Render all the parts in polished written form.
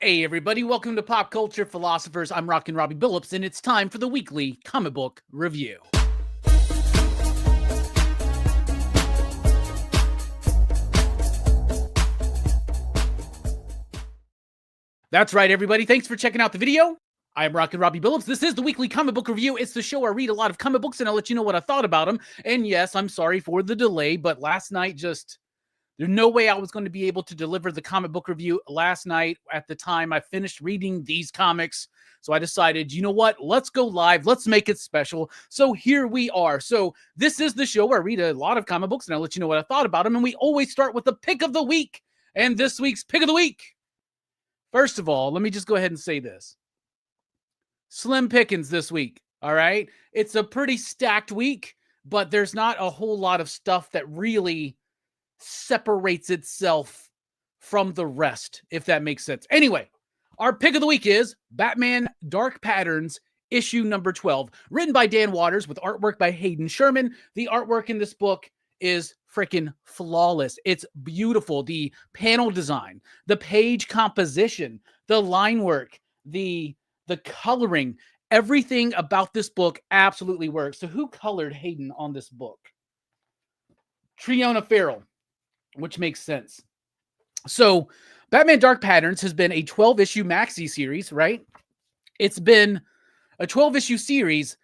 Hey everybody, welcome to Pop Culture Philosophers. I'm Rockin Robbie Billups, and it's time for the weekly comic book review. That's right, everybody. Thanks for checking out the video. I'm Rockin Robbie Billups. This is the weekly comic book review. It's the show where I read a lot of comic books and I'll let you know what I thought about them. And yes, I'm sorry for the delay, but last night there's no way I was going to be able to deliver the comic book review last night at the time I finished reading these comics. So I decided, you know what? Let's go live. Let's make it special. So here we are. So this is the show where I read a lot of comic books and I'll let you know what I thought about them. And we always start with the pick of the week. And this week's pick of the week. First of all, let me just go ahead and say this. Slim pickings this week. All right. It's a pretty stacked week, but there's not a whole lot of stuff that really separates itself from the rest, if that makes sense. Anyway, our pick of the week is Batman Dark Patterns, issue number 12, written by Dan Watters with artwork by Hayden Sherman. The artwork in this book is freaking flawless. It's beautiful. The panel design, the page composition, the line work, the coloring, everything about this book absolutely works. So who colored Hayden on this book? Triona Farrell, which makes sense. So Batman Dark Patterns has been a 12-issue maxi series, right? It's been a 12-issue series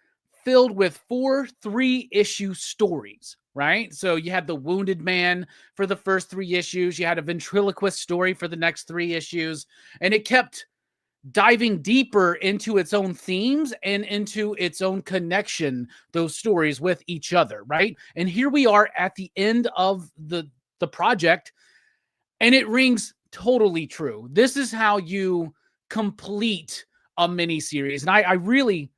filled with 4 3-issue stories, right? So you had the Wounded Man for the first 3 issues. You had a ventriloquist story for the next 3 issues. And it kept diving deeper into its own themes and into its own connection, those stories with each other, right? And here we are at the end of the project, and it rings totally true. This is how you complete a miniseries. And I really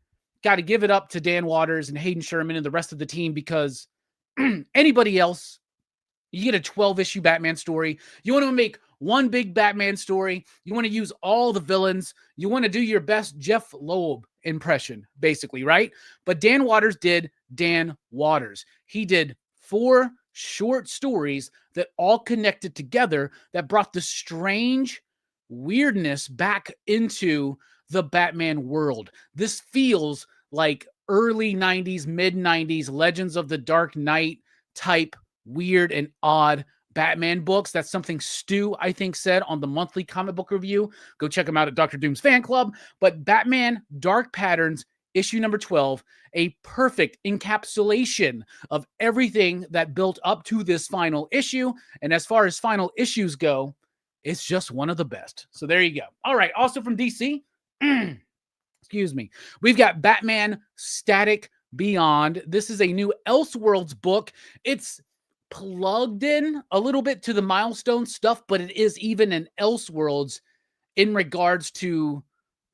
got to give it up to Dan Watters and Hayden Sherman and the rest of the team, because anybody else, you get a 12-issue Batman story. You want to make one big Batman story. You want to use all the villains. You want to do your best Jeff Loeb impression, basically, right? But Dan Watters did Dan Watters. He did 4 short stories that all connected together, that brought the strange weirdness back into the Batman world. This feels like early 90s, mid 90s Legends of the Dark Knight type weird and odd Batman books. That's something Stu, I think, said on the monthly comic book review. Go check him out at Dr. Doom's fan club. But Batman Dark Patterns, issue number 12, a perfect encapsulation of everything that built up to this final issue. And as far as final issues go, it's just one of the best. So there you go. All right. Also from DC, excuse me, we've got Batman Static Beyond. This is a new Elseworlds book. It's plugged in a little bit to the Milestone stuff, but it is even an Elseworlds in regards to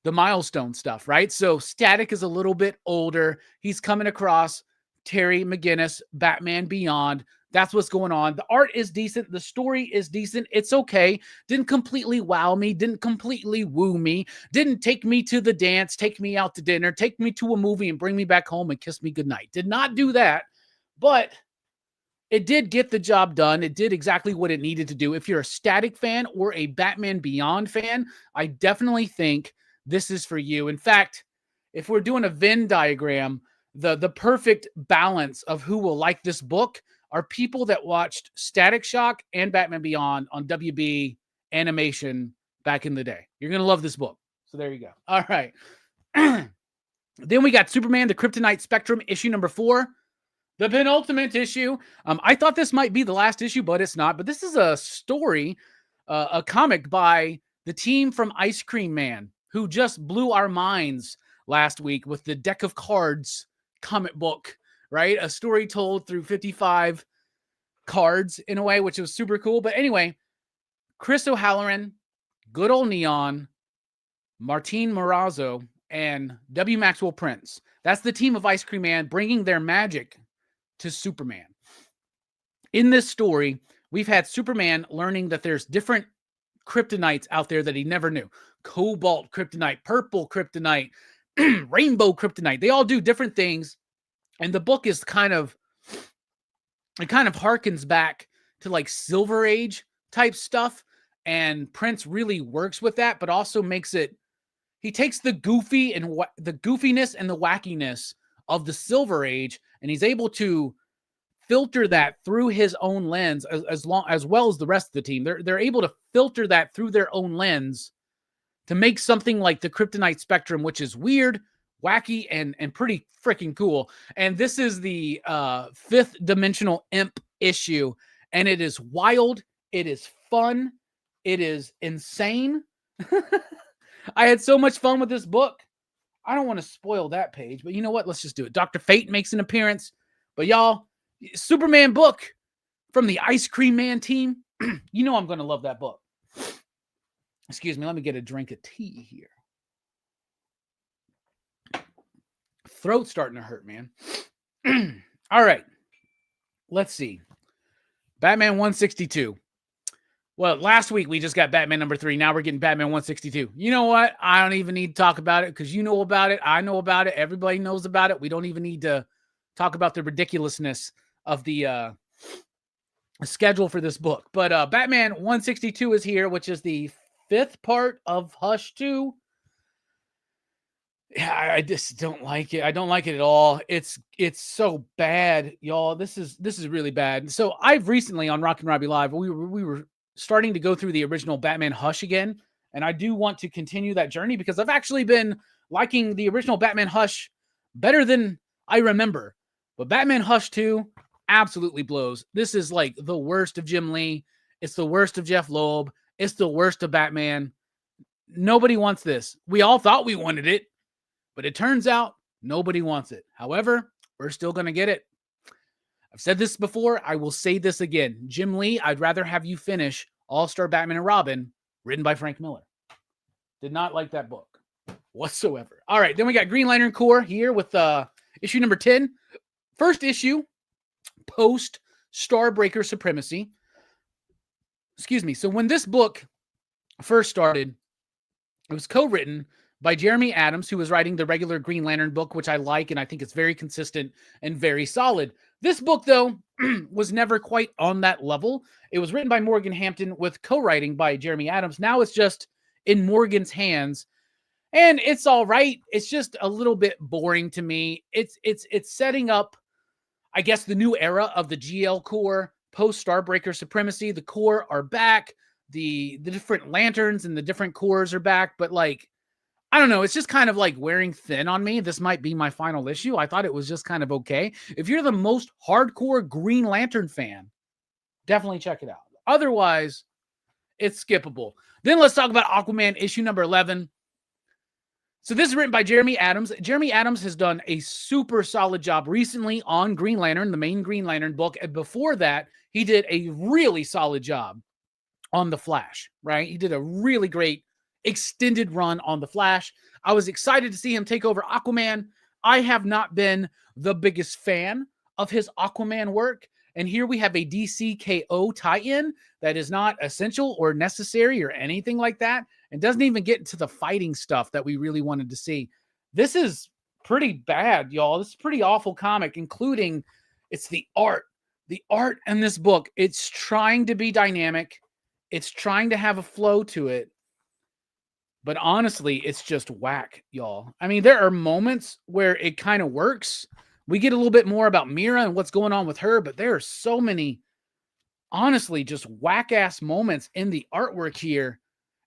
the Milestone stuff, right? So Static is a little bit older. He's coming across Terry McGinnis, Batman Beyond. That's what's going on. The art is decent. The story is decent. It's okay. Didn't completely wow me. Didn't completely woo me. Didn't take me to the dance, take me out to dinner, take me to a movie and bring me back home and kiss me goodnight. Did not do that, but it did get the job done. It did exactly what it needed to do. If you're a Static fan or a Batman Beyond fan, I definitely think this is for you. In fact, if we're doing a Venn diagram, the perfect balance of who will like this book are people that watched Static Shock and Batman Beyond on WB animation back in the day. You're going to love this book. So there you go. All right. Then we got Superman, the Kryptonite Spectrum, issue number 4. The penultimate issue. I thought this might be the last issue, but it's not. But this is a story, a comic by the team from Ice Cream Man, who just blew our minds last week with the Deck of Cards comic book, right? A story told through 55 cards in a way, which was super cool. But anyway, Chris O'Halloran, good old Neon, Martin Morazzo, and W. Maxwell Prince. That's the team of Ice Cream Man bringing their magic to Superman. In this story, we've had Superman learning that there's different kryptonites out there that he never knew. Cobalt kryptonite, purple kryptonite, rainbow kryptonite. They all do different things. And the book is kind of harkens back to like Silver Age type stuff. And Prince really works with that, but also makes it, he takes the goofy and the goofiness and the wackiness of the Silver Age, and he's able to filter that through his own lens as well as the rest of the team. They're able to filter that through their own lens to make something like the Kryptonite Spectrum, which is weird, wacky, and pretty freaking cool. And this is the 5th Dimensional Imp issue, and it is wild, it is fun, it is insane. I had so much fun with this book. I don't want to spoil that page, but you know what? Let's just do it. Dr. Fate makes an appearance. But y'all, Superman book from the Ice Cream Man team. You know I'm going to love that book. Excuse me. Let me get a drink of tea here. Throat's starting to hurt, man. All right. Let's see. Batman 162. Well, last week we just got Batman number 3. Now we're getting Batman 162. You know what? I don't even need to talk about it because you know about it. I know about it. Everybody knows about it. We don't even need to talk about the ridiculousness of the schedule for this book. But Batman 162 is here, which is the 5th part of Hush 2. Yeah, I just don't like it. I don't like it at all. It's so bad, y'all. This is really bad. So I've recently on Rockin Robbie Live, we were starting to go through the original Batman Hush again, and I do want to continue that journey because I've actually been liking the original Batman Hush better than I remember. But Batman Hush 2 absolutely blows. This is like the worst of Jim Lee. It's the worst of Jeff Loeb. It's the worst of Batman. Nobody wants this. We all thought we wanted it, but it turns out nobody wants it. However, we're still going to get it. I've said this before. I will say this again. Jim Lee, I'd rather have you finish All-Star Batman and Robin, written by Frank Miller. Did not like that book whatsoever. All right, then we got Green Lantern Corps here with issue number 10. First issue, post Starbreaker Supremacy. Excuse me. So when this book first started, it was co-written by Jeremy Adams, who was writing the regular Green Lantern book, which I like, and I think it's very consistent and very solid. This book, though, was never quite on that level. It was written by Morgan Hampton with co-writing by Jeremy Adams. Now it's just in Morgan's hands, and it's all right. It's just a little bit boring to me. It's setting up, I guess, the new era of the GL Corps, post Starbreaker Supremacy. The Corps are back. The different lanterns and the different corps are back, but like, I don't know. It's just kind of like wearing thin on me. This might be my final issue. I thought it was just kind of okay. If you're the most hardcore Green Lantern fan, definitely check it out. Otherwise, it's skippable. Then let's talk about Aquaman issue number 11. So this is written by Jeremy Adams. Jeremy Adams has done a super solid job recently on Green Lantern, the main Green Lantern book. And before that, he did a really solid job on The Flash, right? He did a really great extended run on The Flash. I was excited to see him take over Aquaman. I have not been the biggest fan of his Aquaman work, and here we have a DCKO tie-in that is not essential or necessary or anything like that, and doesn't even get into the fighting stuff that we really wanted to see. This is pretty bad, y'all. This is a pretty awful comic, including it's the art. The art in this book, it's trying to be dynamic. It's trying to have a flow to it. But honestly, it's just whack, y'all. I mean, there are moments where it kind of works. We get a little bit more about Mira and what's going on with her, but there are so many, honestly, just whack-ass moments in the artwork here.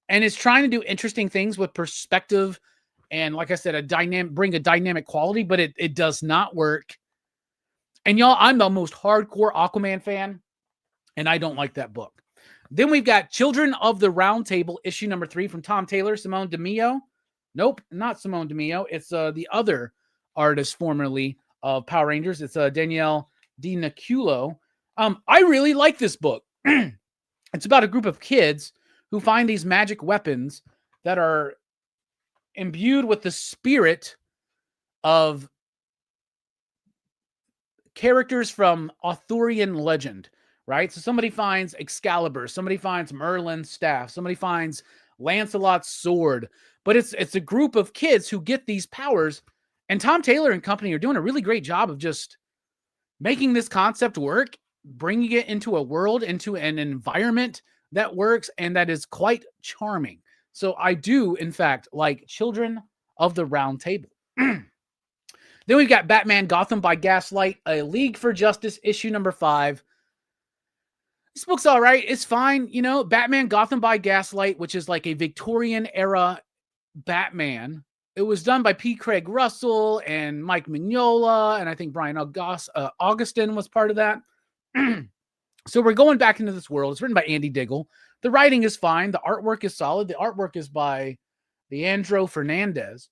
And it's trying to do interesting things with perspective and, like I said, bring a dynamic quality, but it does not work. And y'all, I'm the most hardcore Aquaman fan, and I don't like that book. Then we've got Children of the Round Table, issue number 3 from Tom Taylor, Simone DeMeo. Nope, not Simone DeMeo. It's the other artist formerly of Power Rangers. It's Danielle DiNaculo. I really like this book. It's about a group of kids who find these magic weapons that are imbued with the spirit of characters from Arthurian legend. Right? So somebody finds Excalibur, somebody finds Merlin's staff, somebody finds Lancelot's sword, but it's a group of kids who get these powers, and Tom Taylor and company are doing a really great job of just making this concept work, bringing it into a world, into an environment that works and that is quite charming. So I do, in fact, like Children of the Round Table. Then we've got Batman Gotham by Gaslight, A League for Justice, issue number 5. This book's all right. It's fine. You know, Batman Gotham by Gaslight, which is like a Victorian era Batman. It was done by P. Craig Russell and Mike Mignola, and I think Brian Augustin was part of that. So we're going back into this world. It's written by Andy Diggle. The writing is fine. The artwork is solid. The artwork is by Leandro Fernandez.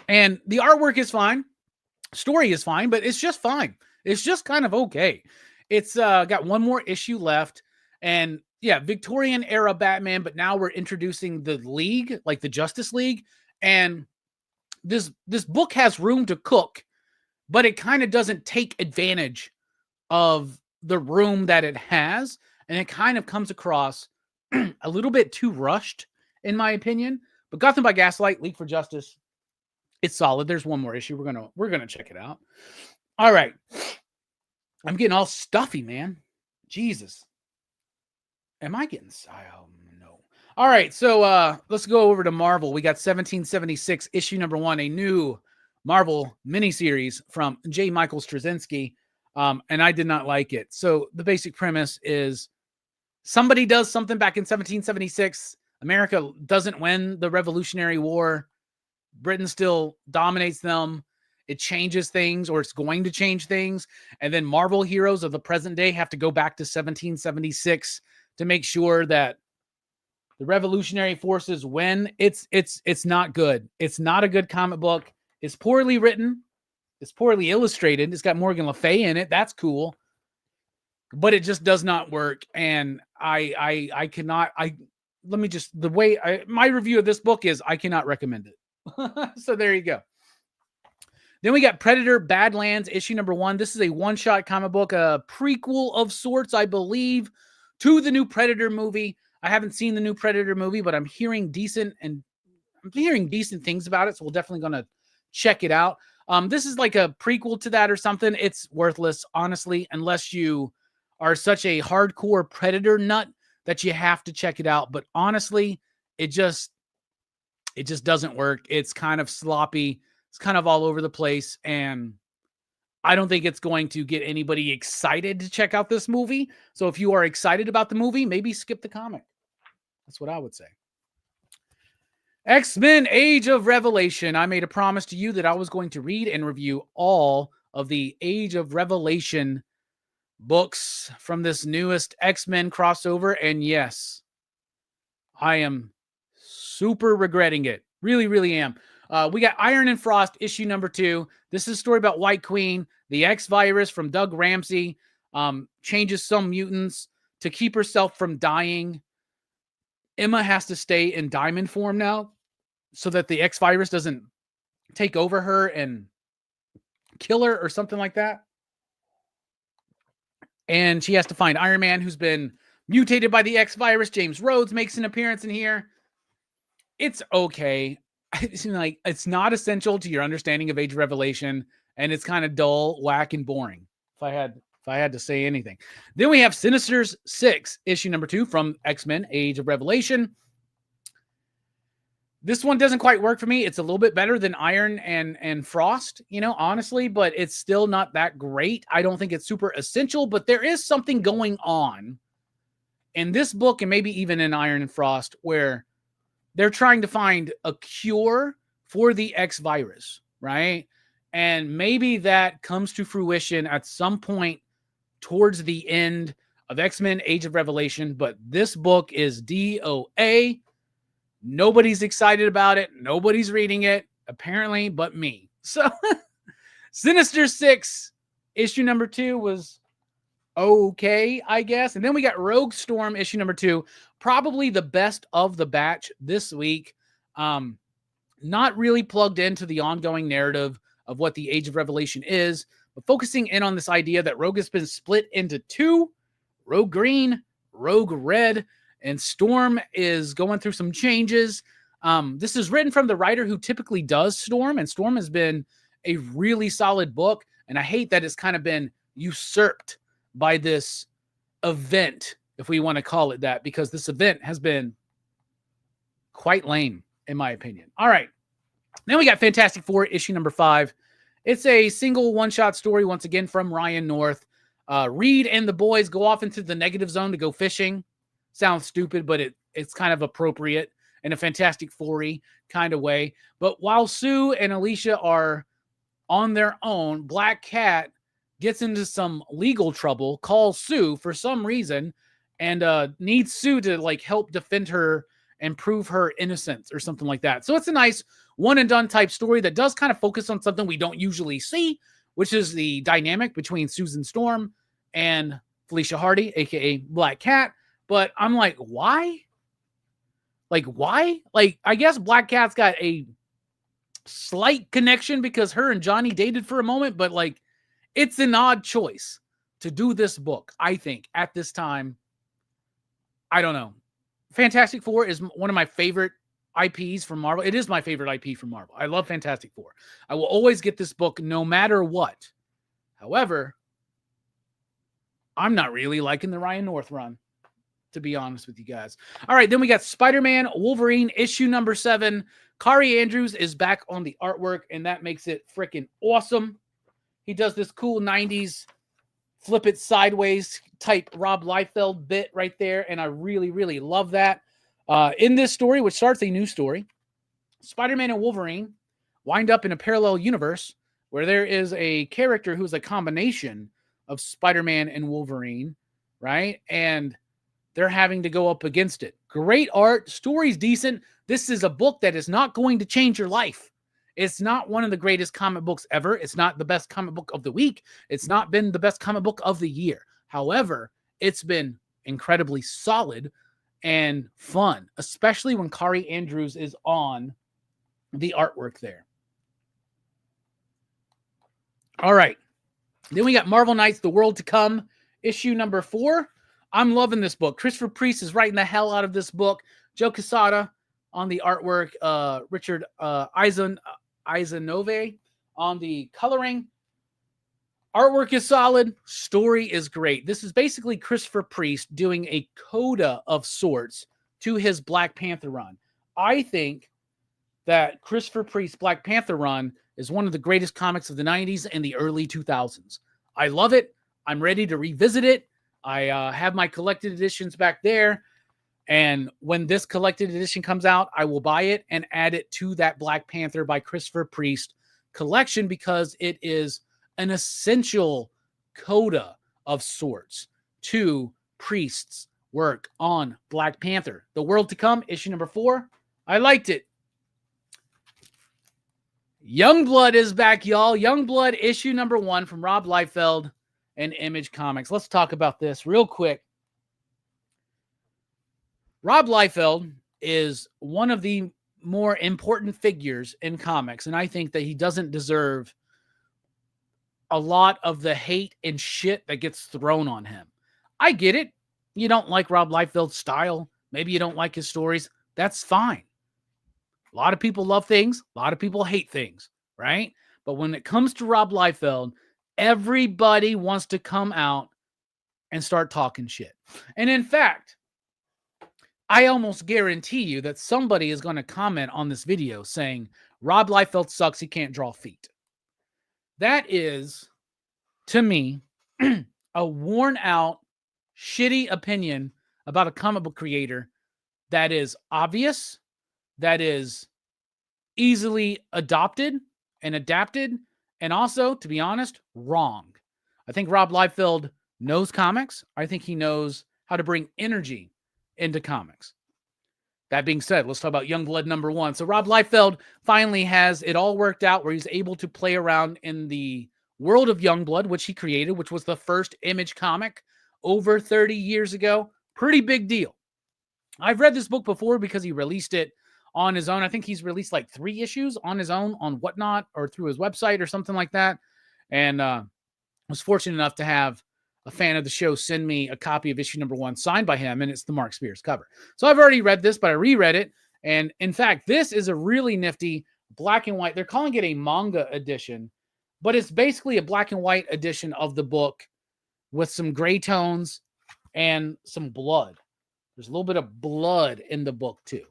And the artwork is fine. Story is fine, but it's just fine. It's just kind of okay. It's got one more issue left. And yeah, Victorian era Batman, but now we're introducing the League, like the Justice League. And this book has room to cook, but it kind of doesn't take advantage of the room that it has. And it kind of comes across a little bit too rushed, in my opinion. But Gotham by Gaslight, League for Justice, it's solid. There's one more issue. We're gonna check it out. All right. I'm getting all stuffy, man. Jesus. Am I getting... Oh, no. All right, so let's go over to Marvel. We got 1776, issue number 1, a new Marvel miniseries from J. Michael Straczynski, and I did not like it. So the basic premise is somebody does something back in 1776. America doesn't win the Revolutionary War. Britain still dominates them. It changes things, or it's going to change things. And then Marvel heroes of the present day have to go back to 1776 to make sure that the revolutionary forces win. It's not good. It's not a good comic book. It's poorly written. It's poorly illustrated. It's got Morgan Le Fay in it. That's cool. But it just does not work. And I cannot, my review of this book is I cannot recommend it. So there you go. Then we got Predator Badlands, issue number 1. This is a one-shot comic book, a prequel of sorts, I believe, to the new Predator movie. I haven't seen the new Predator movie, but I'm hearing decent things about it, so we're definitely going to check it out. This is like a prequel to that or something. It's worthless, honestly, unless you are such a hardcore Predator nut that you have to check it out. But honestly, it just doesn't work. It's kind of sloppy. It's kind of all over the place. And I don't think it's going to get anybody excited to check out this movie. So if you are excited about the movie, maybe skip the comic. That's what I would say. X-Men Age of Revelation. I made a promise to you that I was going to read and review all of the Age of Revelation books from this newest X-Men crossover. And yes, I am super regretting it. Really, really am. We got Iron and Frost, issue number 2. This is a story about White Queen. The X-Virus from Doug Ramsey changes some mutants to keep herself from dying. Emma has to stay in diamond form now so that the X-Virus doesn't take over her and kill her or something like that. And she has to find Iron Man, who's been mutated by the X-Virus. James Rhodes makes an appearance in here. It's okay. It's not essential to your understanding of Age of Revelation, and it's kind of dull, whack, and boring. If I had to say anything. Then we have Sinister's 6, issue number 2 from X-Men Age of Revelation. This one doesn't quite work for me. It's a little bit better than Iron and Frost, honestly, but it's still not that great. I don't think it's super essential, but there is something going on in this book, and maybe even in Iron and Frost, where they're trying to find a cure for the X-Virus, right? And maybe that comes to fruition at some point towards the end of X-Men Age of Revelation. But this book is DOA. Nobody's excited about it. Nobody's reading it, apparently, but me. So Sinister 6, issue number 2 was okay, I guess. And then we got Rogue Storm, issue number 2. Probably the best of the batch this week. Not really plugged into the ongoing narrative of what the Age of Revelation is, but focusing in on this idea that Rogue has been split into 2, Rogue Green, Rogue Red, and Storm is going through some changes. This is written from the writer who typically does Storm, and Storm has been a really solid book, and I hate that it's kind of been usurped by this event, if we want to call it that, because this event has been quite lame, in my opinion. All right. Then we got Fantastic Four, issue number 5. It's a single one-shot story, once again, from Ryan North. Reed and the boys go off into the negative zone to go fishing. Sounds stupid, but it's kind of appropriate in a Fantastic Four-y kind of way. But while Sue and Alicia are on their own, Black Cat gets into some legal trouble, calls Sue for some reason, and needs Sue to like help defend her and prove her innocence or something like that. So it's a nice one and done type story that does kind of focus on something we don't usually see, which is the dynamic between Susan Storm and Felicia Hardy, aka Black Cat. But I'm like, why? Like, why? Like, I guess Black Cat's got a slight connection because her and Johnny dated for a moment, but like, it's an odd choice to do this book, I think, at this time. I don't know. Fantastic Four is one of my favorite IPs from Marvel. It is my favorite IP from Marvel. I love Fantastic Four. I will always get this book no matter what. However, I'm not really liking the Ryan North run, to be honest with you guys. All right, then we got Spider-Man Wolverine issue number 7. Kari Andrews is back on the artwork, and that makes it freaking awesome. He does this cool 90s flip it sideways type Rob Liefeld bit right there, and I really, really love that. In this story, which starts a new story, Spider-Man and Wolverine wind up in a parallel universe where there is a character who's a combination of Spider-Man and Wolverine, right? And they're having to go up against it. Great art, story's decent. This is a book that is not going to change your life. It's not one of the greatest comic books ever. It's not the best comic book of the week. It's not been the best comic book of the year. However, it's been incredibly solid and fun, especially when Kari Andrews is on the artwork there. All right. Then we got Marvel Knights, The World to Come, issue number 4. I'm loving this book. Christopher Priest is writing the hell out of this book. Joe Quesada on the artwork. Richard Isanove on the coloring. Artwork is solid. Story is great. This is basically Christopher Priest doing a coda of sorts to his Black Panther run. I think that Christopher Priest's Black Panther run is one of the greatest comics of the 90s and the early 2000s. I love it. I'm ready to revisit it. I have my collected editions back there. And when this collected edition comes out, I will buy it and add it to that Black Panther by Christopher Priest collection because it is an essential coda of sorts to Priest's work on Black Panther. The World to Come, issue number 4. I liked it. Youngblood is back, y'all. Youngblood, issue number 1 from Rob Liefeld and Image Comics. Let's talk about this real quick. Rob Liefeld is one of the more important figures in comics, and I think that he doesn't deserve a lot of the hate and shit that gets thrown on him. I get it. You don't like Rob Liefeld's style. Maybe you don't like his stories. That's fine. A lot of people love things. A lot of people hate things, right? But when it comes to Rob Liefeld, everybody wants to come out and start talking shit. And in fact, I almost guarantee you that somebody is going to comment on this video saying, Rob Liefeld sucks, he can't draw feet. That is, to me, a worn out, shitty opinion about a comic book creator that is obvious, that is easily adopted and adapted, and also, to be honest, wrong. I think Rob Liefeld knows comics. I think he knows how to bring energy into comics. That being said, let's talk about Youngblood number 1. So Rob Liefeld finally has it all worked out where he's able to play around in the world of Youngblood, which he created, which was the first Image comic over 30 years ago. Pretty big deal. I've read this book before because he released it on his own. I think he's released like 3 issues on his own on Whatnot or through his website or something like that. And was fortunate enough to have a fan of the show send me a copy of issue number 1 signed by him, and it's the Mark Spears cover. So I've already read this, but I reread it. And in fact, this is a really nifty black and white. They're calling it a manga edition, but it's basically a black and white edition of the book with some gray tones and some blood. There's a little bit of blood in the book too.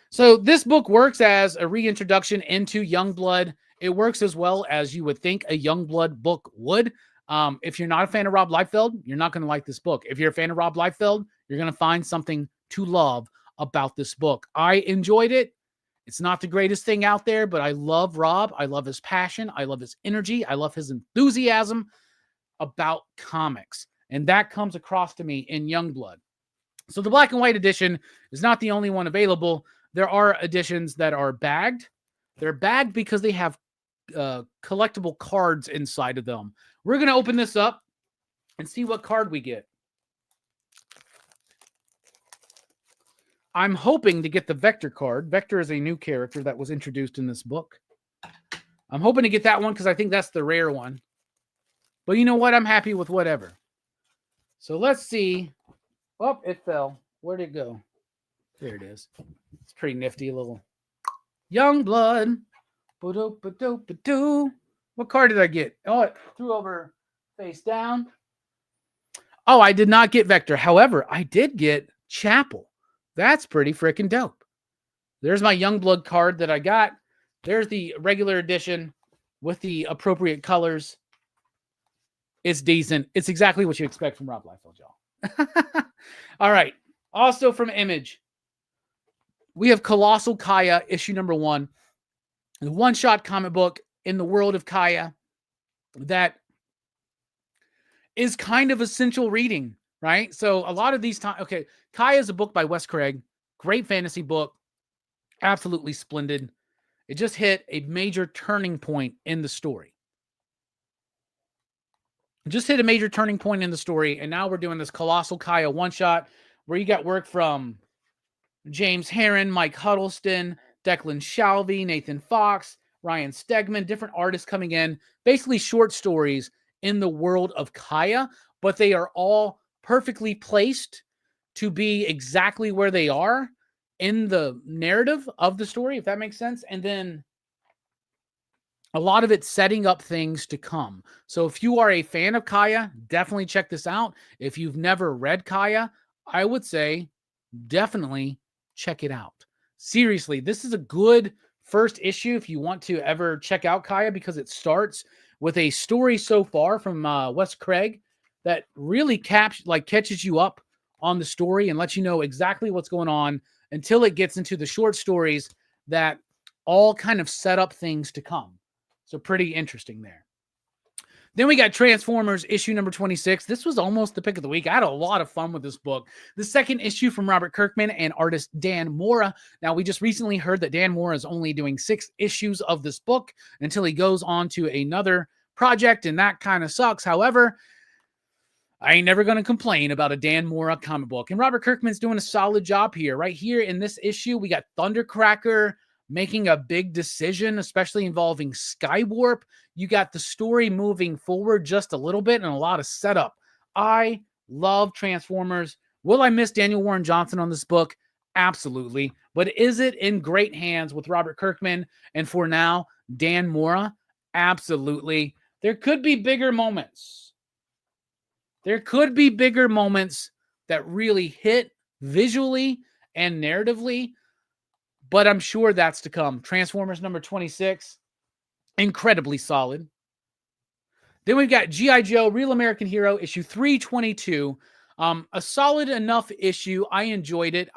So this book works as a reintroduction into Youngblood. It works as well as you would think a Youngblood book would. If you're not a fan of Rob Liefeld, you're not going to like this book. If you're a fan of Rob Liefeld, you're going to find something to love about this book. I enjoyed it. It's not the greatest thing out there, but I love Rob. I love his passion. I love his energy. I love his enthusiasm about comics. And that comes across to me in Youngblood. So the black and white edition is not the only one available. There are editions that are bagged. They're bagged because they have collectible cards inside of them. We're going to open this up and see what card we get. I'm hoping to get the Vector card. Vector is a new character that was introduced in this book. I'm hoping to get that one because I think that's the rare one. But you know what? I'm happy with whatever. So let's see. Oh, it fell. Where'd it go? There it is. It's pretty nifty. A little Youngblood. What card did I get? Oh, it threw over face down. Oh, I did not get Vector. However, I did get Chapel. That's pretty freaking dope. There's my Youngblood card that I got. There's the regular edition with the appropriate colors. It's decent. It's exactly what you expect from Rob Liefeld, y'all. All right. Also from Image, we have Colossal Kaya, issue number 1. The one-shot comic book in the world of Kaya that is kind of essential reading, right? So a lot of these times, okay, Kaya is a book by Wes Craig. Great fantasy book. Absolutely splendid. It just hit a major turning point in the story. Just hit a major turning point in the story, and now we're doing this Colossal Kaya one-shot where you got work from James Herron, Mike Huddleston, Declan Shalvey, Nathan Fox, Ryan Stegman, different artists coming in, basically short stories in the world of Kaya, but they are all perfectly placed to be exactly where they are in the narrative of the story, if that makes sense. And then a lot of it setting up things to come. So if you are a fan of Kaya, definitely check this out. If you've never read Kaya, I would say definitely check it out. Seriously, this is a good first issue if you want to ever check out Kaya, because it starts with a story so far from Wes Craig that really catches you up on the story and lets you know exactly what's going on until it gets into the short stories that all kind of set up things to come. So pretty interesting there. Then we got Transformers issue number 26. This was almost the pick of the week. I had a lot of fun with this book. The second issue from Robert Kirkman and artist Dan Mora. Now, we just recently heard that Dan Mora is only doing 6 issues of this book until he goes on to another project, and that kind of sucks. However, I ain't never going to complain about a Dan Mora comic book. And Robert Kirkman's doing a solid job here. Right here in this issue, we got Thundercracker making a big decision, especially involving Skywarp. You got the story moving forward just a little bit and a lot of setup. I love Transformers. Will I miss Daniel Warren Johnson on this book? Absolutely. But is it in great hands with Robert Kirkman and for now, Dan Mora? Absolutely. There could be bigger moments. There could be bigger moments that really hit visually and narratively, but I'm sure that's to come. Transformers number 26, incredibly solid. Then we've got G.I. Joe, Real American Hero, issue 322. A solid enough issue. I enjoyed it.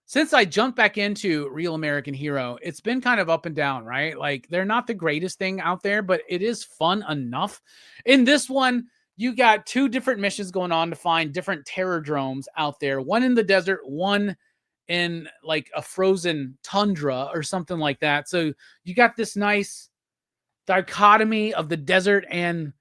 Since I jumped back into Real American Hero, it's been kind of up and down, right? Like, they're not the greatest thing out there, but it is fun enough. In this one, you got 2 different missions going on to find different terror drones out there. One in the desert, one in like a frozen tundra or something like that. So you got this nice dichotomy of the desert and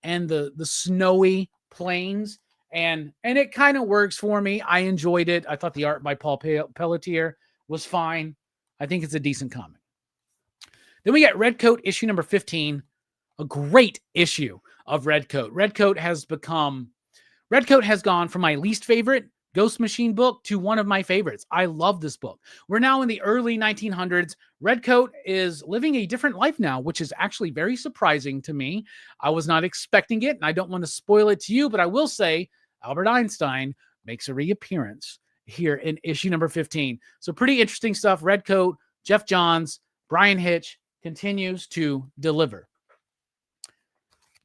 the snowy plains. And it kind of works for me. I enjoyed it. I thought the art by Paul Pelletier was fine. I think it's a decent comic. Then we got Redcoat issue number 15. A great issue of Redcoat. Redcoat has gone from my least favorite Ghost Machine book to one of my favorites. I love this book. We're now in the early 1900s. Redcoat is living a different life now, which is actually very surprising to me. I was not expecting it, and I don't want to spoil it to you, but I will say Albert Einstein makes a reappearance here in issue number 15. So pretty interesting stuff. Redcoat, Jeff Johns, Brian Hitch continues to deliver.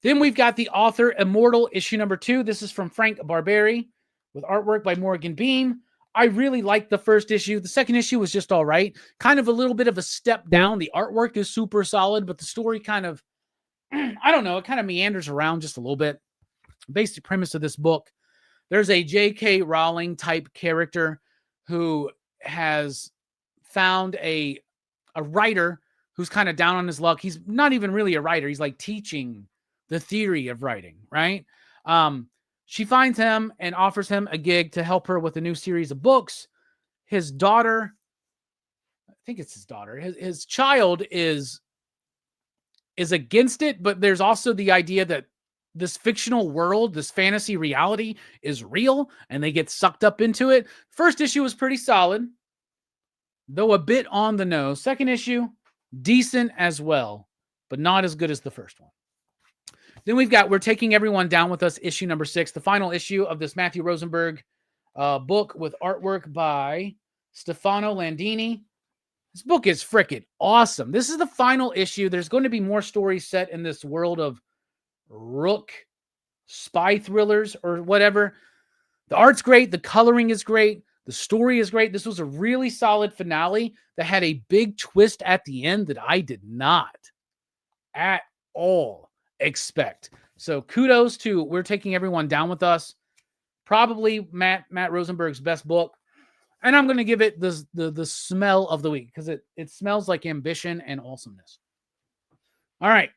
Then we've got The Author Immortal, issue number 2. This is from Frank Barberi with artwork by Morgan Beam. I really liked the first issue. The second issue was just all right. Kind of a little bit of a step down. The artwork is super solid, but the story kind of, I don't know, it kind of meanders around just a little bit. Basic premise of this book: there's a J.K. Rowling type character who has found a writer who's kind of down on his luck. He's not even really a writer. He's like teaching the theory of writing, right? She finds him and offers him a gig to help her with a new series of books. His daughter, I think it's his daughter, his child is against it, but there's also the idea that this fictional world, this fantasy reality is real, and they get sucked up into it. First issue was pretty solid, though a bit on the nose. Second issue, decent as well, but not as good as the first one. Then we've got We're Taking Everyone Down With Us, issue number 6, the final issue of this Matthew Rosenberg book with artwork by Stefano Landini. This book is freaking awesome. This is the final issue. There's going to be more stories set in this world of Rook spy thrillers or whatever. The art's great. The coloring is great. The story is great. This was a really solid finale that had a big twist at the end that I did not at all expect. So kudos to We're Taking Everyone Down With Us. Probably Matt Rosenberg's best book. And I'm going to give it the smell of the week because it smells like ambition and awesomeness. All right.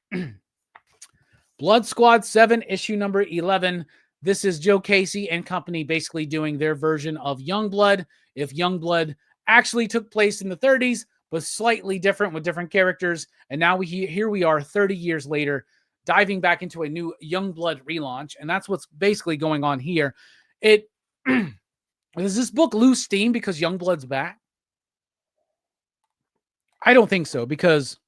Blood Squad 7, issue number 11. This is Joe Casey and company basically doing their version of Youngblood. If Youngblood actually took place in the 30s, but slightly different with different characters. And now here we are 30 years later, diving back into a new Youngblood relaunch. And that's what's basically going on here. Does this book lose steam because Youngblood's back? I don't think so, because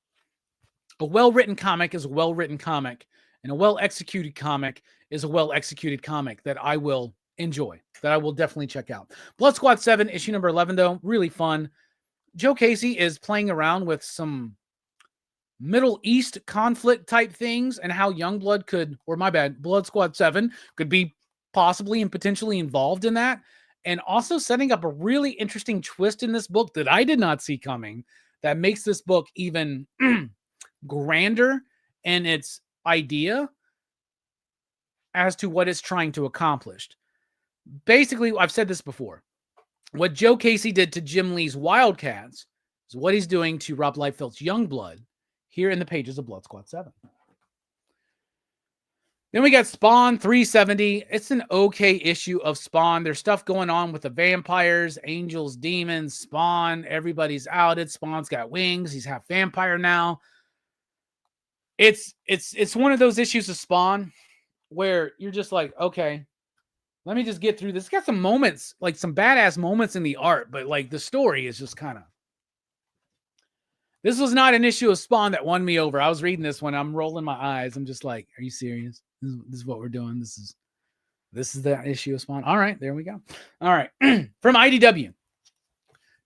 a well-written comic is a well-written comic, and a well-executed comic is a well-executed comic that I will enjoy, that I will definitely check out. Blood Squad 7, issue number 11, though, really fun. Joe Casey is playing around with some Middle East conflict type things and how Youngblood could, or my bad, Blood Squad 7 could be possibly and potentially involved in that. And also setting up a really interesting twist in this book that I did not see coming that makes this book even grander in its idea as to what it's trying to accomplish. Basically, I've said this before. What Joe Casey did to Jim Lee's Wildcats is what he's doing to Rob Liefeld's Youngblood here in the pages of Blood Squad 7. Then we got Spawn 370. It's an okay issue of Spawn. There's stuff going on with the vampires, angels, demons, Spawn. Everybody's outed. Spawn's got wings. He's half vampire now. It's one of those issues of Spawn where you're just like, okay, let me just get through this. It's got some moments, like some badass moments in the art, but like the story is just kind of. This was not an issue of Spawn that won me over. I was reading this when I'm rolling my eyes. I'm just like, are you serious? This is what we're doing. This is the issue of Spawn. All right, there we go. All right. From IDW.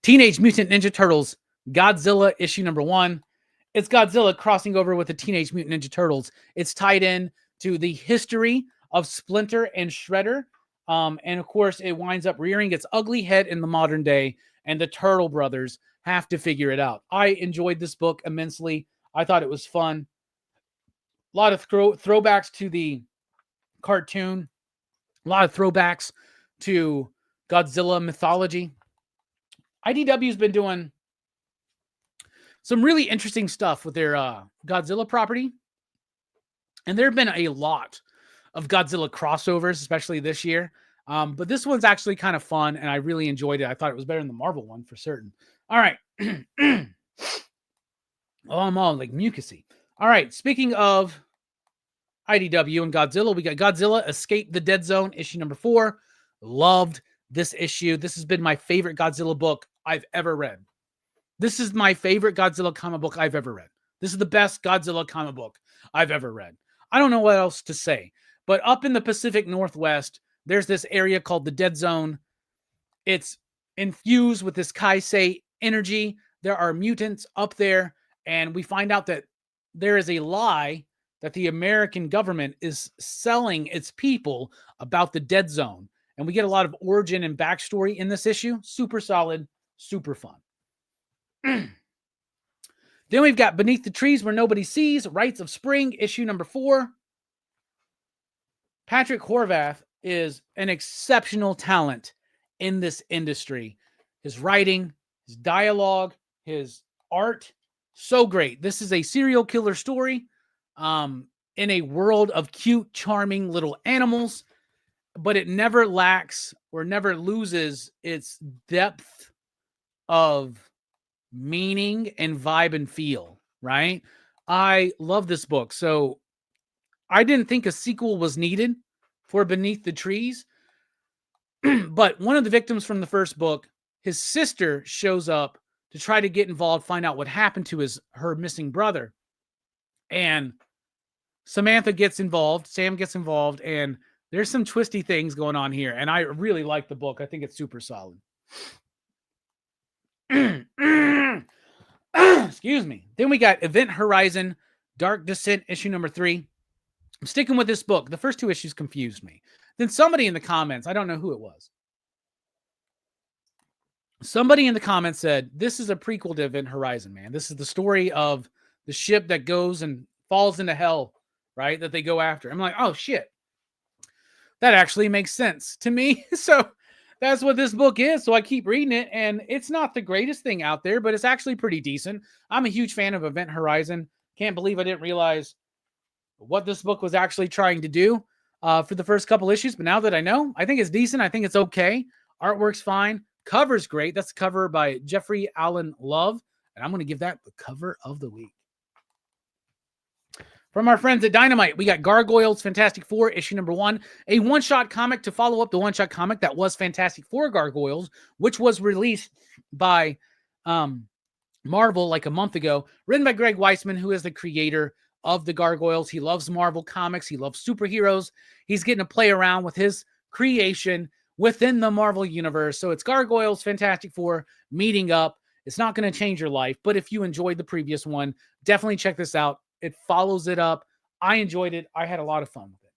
Teenage Mutant Ninja Turtles, Godzilla issue number 1. It's Godzilla crossing over with the Teenage Mutant Ninja Turtles. It's tied in to the history of Splinter and Shredder. And of course, it winds up rearing its ugly head in the modern day, and the Turtle brothers have to figure it out. I enjoyed this book immensely. I thought it was fun. A lot of throwbacks to the cartoon. A lot of throwbacks to Godzilla mythology. IDW's been doing some really interesting stuff with their Godzilla property. And there have been a lot of Godzilla crossovers, especially this year. But this one's actually kind of fun, and I really enjoyed it. I thought it was better than the Marvel one for certain. All right. Oh, I'm all like mucusy. All right. Speaking of IDW and Godzilla, we got Godzilla Escape the Dead Zone, issue number 4. Loved this issue. This has been my favorite Godzilla book I've ever read. This is my favorite Godzilla comic book I've ever read. This is the best Godzilla comic book I've ever read. I don't know what else to say, but up in the Pacific Northwest, there's this area called the Dead Zone. It's infused with this Kaisei energy. There are mutants up there, and we find out that there is a lie that the American government is selling its people about the Dead Zone. And we get a lot of origin and backstory in this issue. Super solid, super fun. Then we've got Beneath the Trees Where Nobody Sees, Rites of Spring, issue number 4. Patrick Horvath is an exceptional talent in this industry. His writing, his dialogue, his art, so great. This is a serial killer story in a world of cute, charming little animals, but it never lacks or never loses its depth of meaning and vibe and feel, right? I love this book. So I didn't think a sequel was needed for Beneath the Trees, but one of the victims from the first book, his sister shows up to try to get involved, find out what happened to her missing brother. And Samantha gets involved, Sam gets involved, and there's some twisty things going on here. And I really like the book. I think it's super solid. Excuse me. Then we got Event Horizon, Dark Descent, issue number 3. I'm sticking with this book. The first 2 issues confused me. Then somebody in the comments, I don't know who it was. Somebody in the comments said, this is a prequel to Event Horizon, man. This is the story of the ship that goes and falls into hell, right? That they go after. I'm like, oh, shit. That actually makes sense to me. So that's what this book is. So I keep reading it, and it's not the greatest thing out there, but it's actually pretty decent. I'm a huge fan of Event Horizon. Can't believe I didn't realize what this book was actually trying to do for the first couple issues. But now that I know, I think it's decent. I think it's okay. Artwork's fine. Cover's great. That's the cover by Jeffrey Allen Love. And I'm going to give that the cover of the week. From our friends at Dynamite, we got Gargoyles Fantastic Four, issue number 1. A one-shot comic to follow up the one-shot comic that was Fantastic Four Gargoyles, which was released by Marvel like a month ago. Written by Greg Weisman, who is the creator of the Gargoyles. He loves Marvel Comics. He loves superheroes. He's getting to play around with his creation within the Marvel Universe. So it's Gargoyles Fantastic Four meeting up. It's not going to change your life, but if you enjoyed the previous one, definitely check this out. It follows it up. I enjoyed it. I had a lot of fun with it.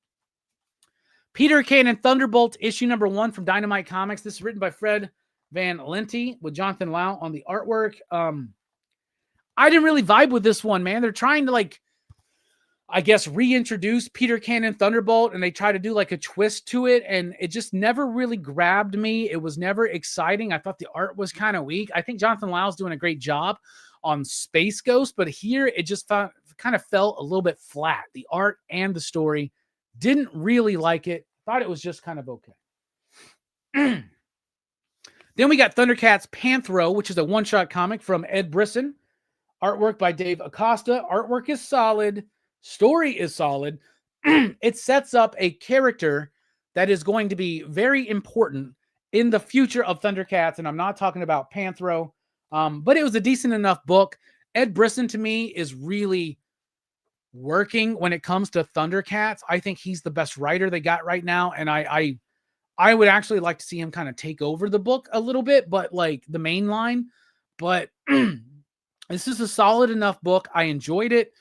Peter Cannon Thunderbolt, issue number 1 from Dynamite Comics. This is written by Fred Van Lente with Jonathan Lau on the artwork. I didn't really vibe with this one, man. They're trying to, like, I guess, reintroduce Peter Cannon Thunderbolt, and they try to do like a twist to it, and it just never really grabbed me. It was never exciting. I thought the art was kind of weak. I think Jonathan Lau's doing a great job on Space Ghost, but here it just kind of felt a little bit flat. The art and the story, didn't really like it. Thought it was just kind of okay. Then we got Thundercats Panthro, which is a one-shot comic from Ed Brisson. Artwork by Dave Acosta. Artwork is solid. Story is solid. It sets up a character that is going to be very important in the future of Thundercats, and I'm not talking about Panthro, but it was a decent enough book. Ed Brisson, to me, is really working when it comes to Thundercats. I think he's the best writer they got right now, and I would actually like to see him kind of take over the book a little bit, but like the main line. But this is a solid enough book. I enjoyed it.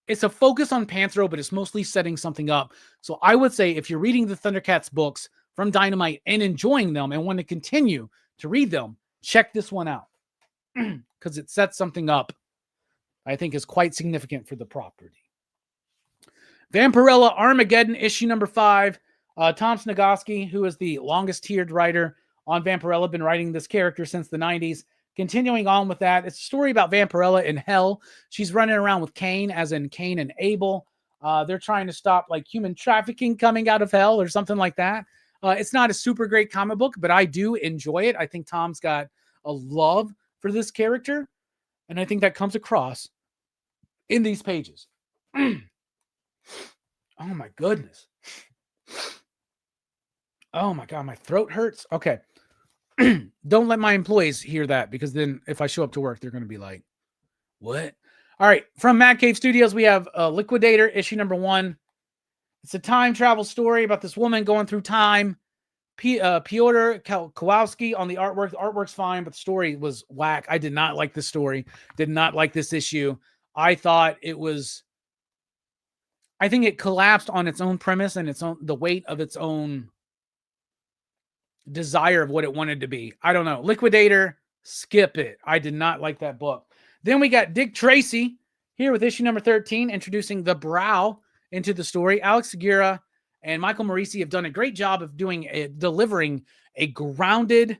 It's a focus on Panthro, but it's mostly setting something up. So I would say if you're reading the Thundercats books from Dynamite and enjoying them and want to continue to read them, check this one out because it sets something up I think is quite significant for the property. Vampirella Armageddon, issue number 5. Tom Snigoski, who is the longest tiered writer on Vampirella, been writing this character since the 90s. Continuing on with that, it's a story about Vampirella in hell. She's running around with Cain, as in Cain and Abel. They're trying to stop like human trafficking coming out of hell or something like that. It's not a super great comic book, but I do enjoy it. I think Tom's got a love for this character, and I think that comes across in these pages. Oh my goodness. Oh my God, my throat hurts. Okay. Don't let my employees hear that, because then if I show up to work, they're going to be like, what? All right. From Mad Cave Studios, we have Liquidator, issue number 1. It's a time travel story about this woman going through time. Piotr Kowalski on the artwork. The artwork's fine, but the story was whack. I did not like this story. Did not like this issue. I thought it was... I think it collapsed on its own premise and the weight of its own desire of what it wanted to be. I don't know. Liquidator, skip it. I did not like that book. Then we got Dick Tracy here with issue number 13, introducing the Brow into the story. Alex Segura and Michael Morisi have done a great job of delivering a grounded,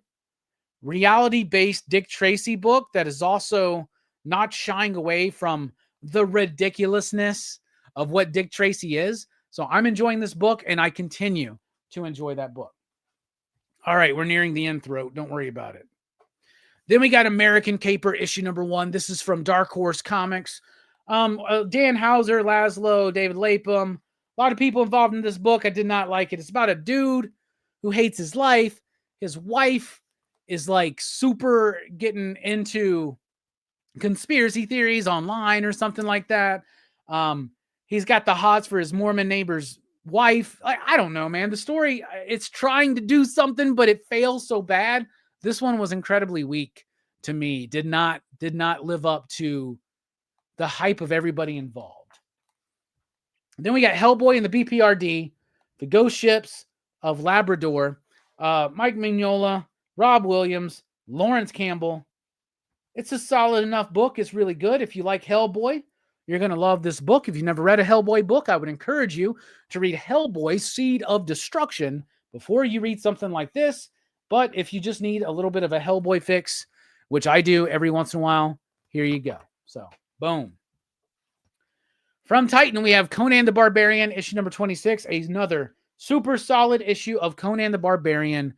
reality-based Dick Tracy book that is also not shying away from the ridiculousness of what Dick Tracy is. So I'm enjoying this book, and I continue to enjoy that book. All right, we're nearing the end throat. Don't worry about it. Then we got American Caper, issue number 1. This is from Dark Horse Comics. Dan Hauser, Laszlo, David Lapham. A lot of people involved in this book. I did not like it. It's about a dude who hates his life. His wife is like super getting into conspiracy theories online or something like that. He's got the hots for his Mormon neighbor's wife. I don't know, man. The story, it's trying to do something, but it fails so bad. This one was incredibly weak to me. Did not live up to the hype of everybody involved. Then we got Hellboy and the BPRD, the Ghost Ships of Labrador, Mike Mignola, Rob Williams, Lawrence Campbell. It's a solid enough book. It's really good. If you like Hellboy, you're going to love this book. If you've never read a Hellboy book, I would encourage you to read Hellboy, Seed of Destruction, before you read something like this. But if you just need a little bit of a Hellboy fix, which I do every once in a while, here you go. So, boom. From Titan, we have Conan the Barbarian, issue number 26, another super solid issue of Conan the Barbarian.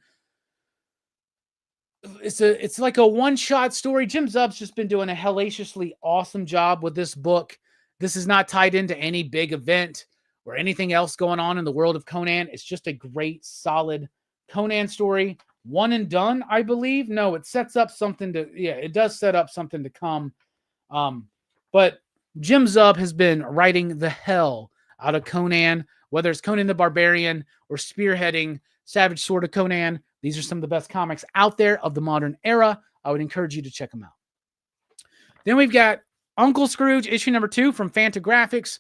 It's like a one-shot story. Jim Zub's just been doing a hellaciously awesome job with this book. This is not tied into any big event or anything else going on in the world of Conan. It's just a great, solid Conan story. One and done, I believe. No, it sets up something to... Yeah, it does set up something to come. But Jim Zub has been writing the hell out of Conan, whether it's Conan the Barbarian or spearheading Savage Sword of Conan. These are some of the best comics out there of the modern era. I would encourage you to check them out. Then we've got Uncle Scrooge, issue number 2 from Fantagraphics.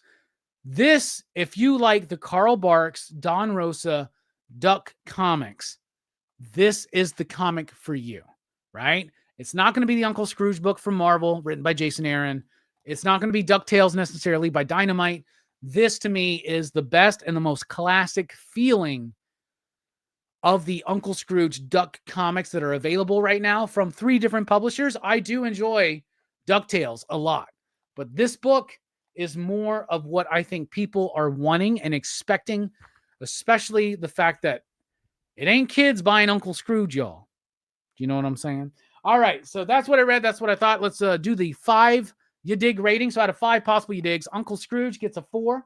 This, if you like the Carl Barks, Don Rosa, Duck comics, this is the comic for you, right? It's not going to be the Uncle Scrooge book from Marvel, written by Jason Aaron. It's not going to be DuckTales necessarily by Dynamite. This, to me, is the best and the most classic feeling of the Uncle Scrooge Duck comics that are available right now from 3 different publishers. I do enjoy DuckTales a lot, but this book is more of what I think people are wanting and expecting, especially the fact that it ain't kids buying Uncle Scrooge, y'all. Do you know what I'm saying? All right, so that's what I read. That's what I thought. Let's do the 5 you dig rating. So out of 5 possible you digs, Uncle Scrooge gets a 4.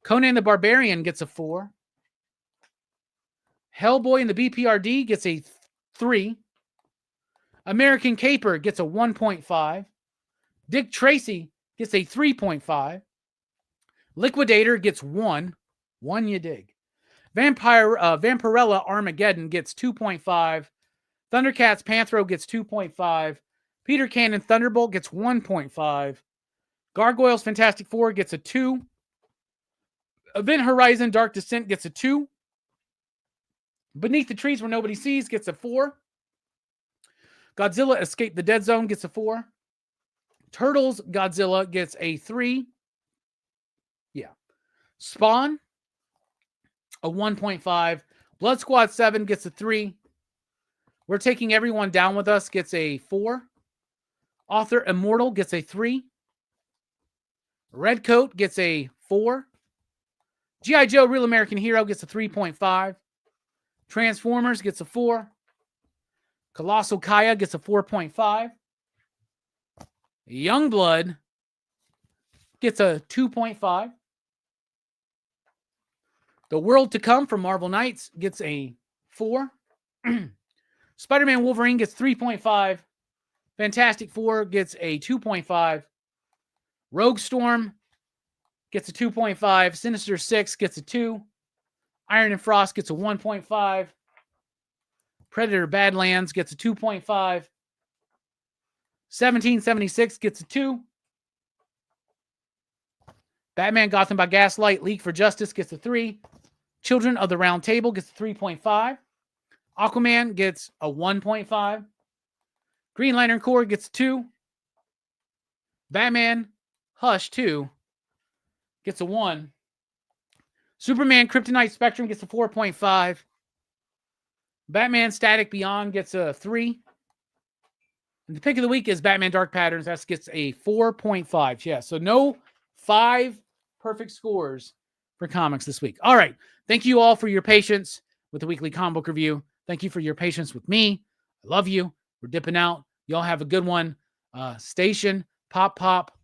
Conan the Barbarian gets a 4. Hellboy and the BPRD gets a 3. American Caper gets a 1.5. Dick Tracy gets a 3.5. Liquidator gets 1. 1 you dig. Vampirella Armageddon gets 2.5. Thundercats Panthro gets 2.5. Peter Cannon Thunderbolt gets 1.5. Gargoyles Fantastic Four gets a 2. Event Horizon Dark Descent gets a 2. Beneath the Trees Where Nobody Sees gets a 4. Godzilla Escape the Dead Zone gets a 4. Turtles Godzilla gets a 3. Yeah. Spawn, a 1.5. Blood Squad 7 gets a 3. We're Taking Everyone Down With Us gets a 4. Author Immortal gets a 3. Redcoat gets a 4. G.I. Joe Real American Hero gets a 3.5. Transformers gets a 4. Colossal Kaya gets a 4.5. Youngblood gets a 2.5. The World to Come from Marvel Knights gets a 4. Spider-Man Wolverine gets 3.5. Fantastic Four gets a 2.5. Rogue Storm gets a 2.5. Sinister 6 gets a 2. Iron and Frost gets a 1.5. Predator Badlands gets a 2.5. 1776 gets a 2. Batman Gotham by Gaslight League for Justice gets a 3. Children of the Round Table gets a 3.5. Aquaman gets a 1.5. Green Lantern Corps gets a 2. Batman Hush 2 gets a 1. Superman Kryptonite Spectrum gets a 4.5. Batman Static Beyond gets a 3. And the pick of the week is Batman Dark Patterns. That gets a 4.5. Yeah, so no 5 perfect scores for comics this week. All right. Thank you all for your patience with the weekly comic book review. Thank you for your patience with me. I love you. We're dipping out. Y'all have a good one. Station, pop, pop.